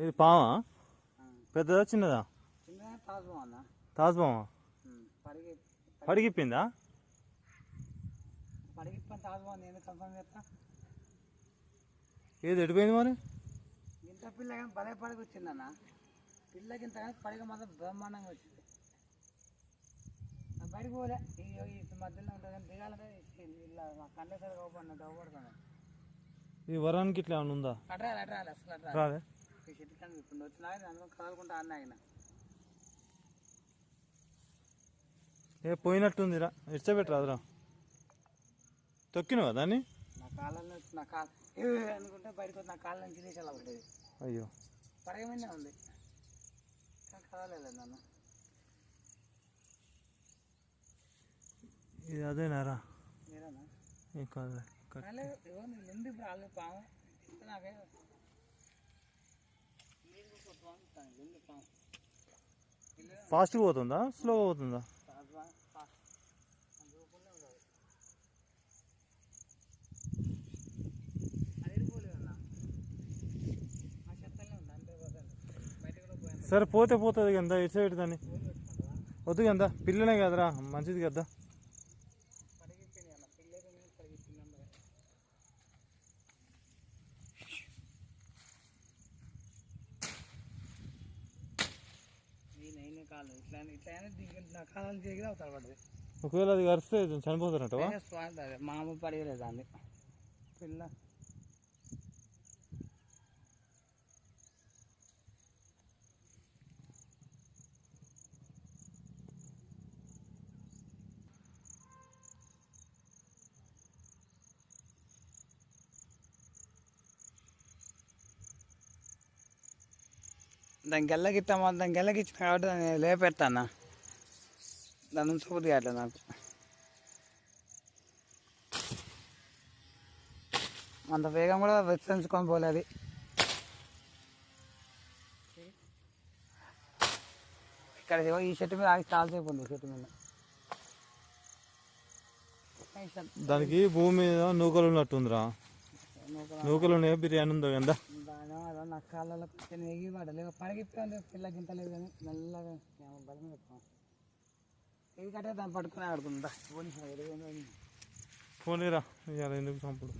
ఇది పామా? పెద్దదా చిన్నదా? తాజ్బామా పడిగిప్పిందా? ఏది ఎడిపోయింది మరి? ఇంత పిల్ల కానీ భలే పడికి వచ్చిందన్న. పిల్లకి ఇంత కానీ పడిగ మాత్రం బ్రహ్మాండంగా వచ్చింది. బయటకు పోలే ఈ మధ్యలో ఉంటుంది కానీ దిగాలంటే ఇలా కండేసరి దవ్వబడుతుంది. ఈ వరానికి ఇట్లా ఏమైనా ఉందా? అట్రాలి అసలు రాలే. ఈ చెట్టు కానీ ఇప్పుడు వచ్చినా అందులో కదలకుండా అన్న ఆయన ఏ పోయినట్టుందిరా, ఇడ్చబెట్టరాదురా. తొక్కినవా దాన్ని? నా కాళ్ళని నా కాలు అనుకుంటే బయటకు నా కాళ్ళ నుంచి తీసేలా ఉంటుంది. అయ్యో పడగ మీదే ఉంది కానీ కదలేదు నన్ను. ఇది అదేనారా? మీరేనా? ఏం కాదు. ఉంది ఇప్పుడు వాళ్ళు పాము నాకే ఫాస్ట్గా పోతుందా స్లోగా పోతుందా? సరే పోతే పోతుంది కదా, ఇటు సైడ్ దాన్ని వద్దు కదా, పిల్లనే కదరా, మంచిది కదా. ఒకవేళ అది కరిస్తే చనిపోతారంటవా? మామూలు పడగలేదు దాన్ని పిల్ల. దాని గెల్లకి ఇస్తామా, దాని గెల్లకి ఇచ్చిన కాబట్టి దాన్ని లేపెడతాను. దాని నుంచి పూర్తి అట్లా నాకు అంత వేగం కూడా విస్తరించుకొని పోలేదు. ఇక్కడ ఈ చెట్టు మీద ఆగి చాలాసేపు ఉంది. చెట్టు మీద దానికి భూమి మీద నూకలు ఉన్నట్టుందిరా. నూకలు ఉన్నాయో బిర్యానీ ఉందో కదా. నా కాళ్ళలో ఎగి పడలేదు, పడగిపోయింది. పిల్ల గింతలేదు కానీ మెల్లగా బలం చెప్తాం. ఇది కట్టే దాన్ని పట్టుకుని ఆడుకుంటా. పోనీరా, ఇవాళ ఎందుకు చంపుడు.